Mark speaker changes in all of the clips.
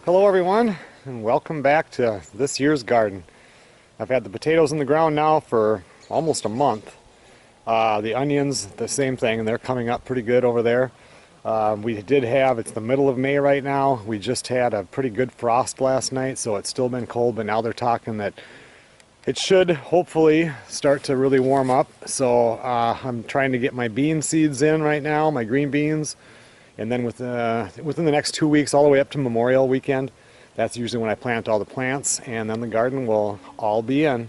Speaker 1: Hello everyone, and welcome back to this year's garden. I've had the potatoes in the ground now for almost a month. The onions, the same thing, and they're coming up pretty good over there. It's the middle of May right now. We just had a pretty good frost last night, so it's still been cold, but now they're talking that it should hopefully start to really warm up. So I'm trying to get my bean seeds in right now, my green beans. And then within the next 2 weeks, all the way up to Memorial Weekend, that's usually when I plant all the plants, and then the garden will all be in.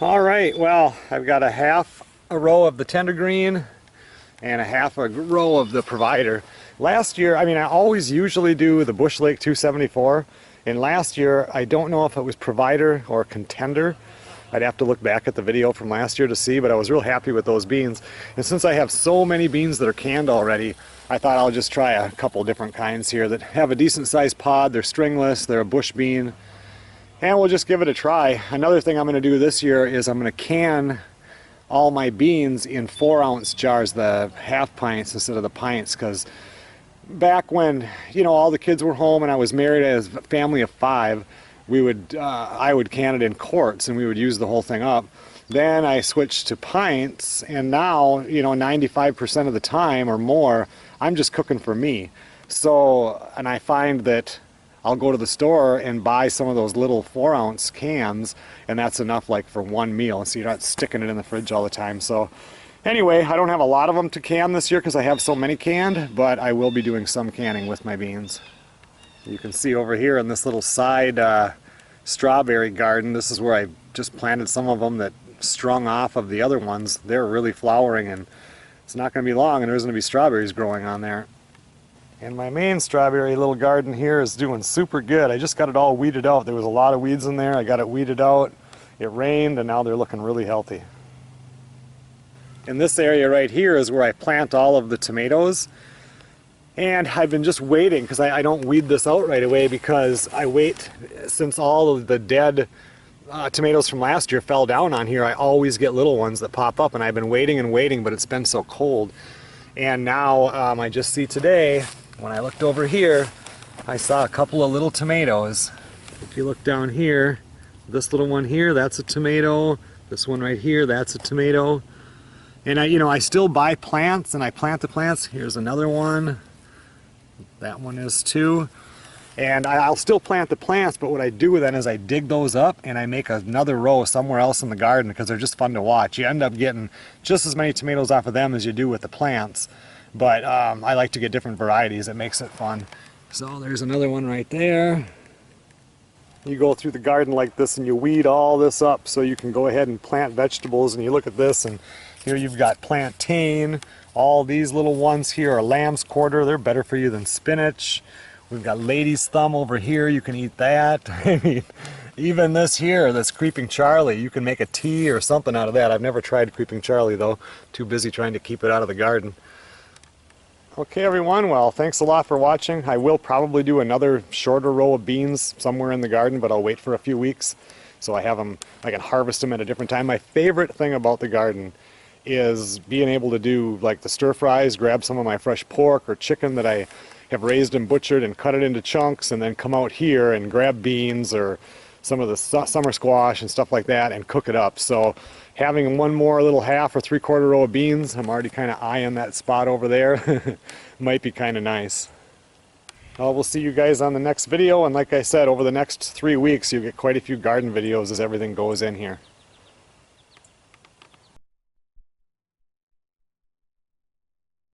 Speaker 1: All right, well, I've got a half a row of the tender green and a half a row of the Provider. Last year, I always usually do the Bush Lake 274, and last year, I don't know if it was Provider or Contender. I'd have to look back at the video from last year to see, but I was real happy with those beans. And since I have so many beans that are canned already, I thought I'll just try a couple different kinds here that have a decent sized pod. They're stringless, they're a bush bean. And we'll just give it a try. Another thing I'm going to do this year is I'm going to can all my beans in 4-ounce jars, the half pints instead of the pints, because back when, all the kids were home and I was married as a family of 5, I would can it in quarts and we would use the whole thing up. Then I switched to pints, and now, 95% of the time or more, I'm just cooking for me. So, and I find that I'll go to the store and buy some of those little 4-ounce cans, and that's enough like for one meal, so you're not sticking it in the fridge all the time. So anyway, I don't have a lot of them to can this year because I have so many canned, but I will be doing some canning with my beans. You can see over here in this little side strawberry garden, this is where I just planted some of them that strung off of the other ones. They're really flowering, and it's not going to be long and there's going to be strawberries growing on there. And my main strawberry little garden here is doing super good. I just got it all weeded out. There was a lot of weeds in there. I got it weeded out. It rained, and now they're looking really healthy. And this area right here is where I plant all of the tomatoes. And I've been just waiting, because I don't weed this out right away, because I wait since all of the dead tomatoes from last year fell down on here. I always get little ones that pop up, and I've been waiting and waiting, but it's been so cold. And now I just see today, when I looked over here, I saw a couple of little tomatoes. If you look down here, this little one here, that's a tomato. This one right here, that's a tomato. And I still buy plants and I plant the plants. Here's another one. That one is too. And I'll still plant the plants, but what I do then is I dig those up and I make another row somewhere else in the garden because they're just fun to watch. You end up getting just as many tomatoes off of them as you do with the plants. But I like to get different varieties. It makes it fun. So there's another one right there. You go through the garden like this and you weed all this up so you can go ahead and plant vegetables. And you look at this, and here you've got plantain. All these little ones here are lamb's quarter. They're better for you than spinach. We've got lady's thumb over here. You can eat that. I mean, even this here, this creeping Charlie, you can make a tea or something out of that. I've never tried creeping Charlie though. Too busy trying to keep it out of the garden. Okay everyone, well, thanks a lot for watching. I will probably do another shorter row of beans somewhere in the garden, but I'll wait for a few weeks so I can harvest them at a different time. My favorite thing about the garden is being able to do like the stir fries, grab some of my fresh pork or chicken that I have raised and butchered and cut it into chunks and then come out here and grab beans or some of the summer squash and stuff like that and cook it up. So having one more little half or 3/4 row of beans, I'm already kind of eyeing that spot over there, might be kind of nice. We'll see you guys on the next video, and like I said, over the next 3 weeks you'll get quite a few garden videos as everything goes in here.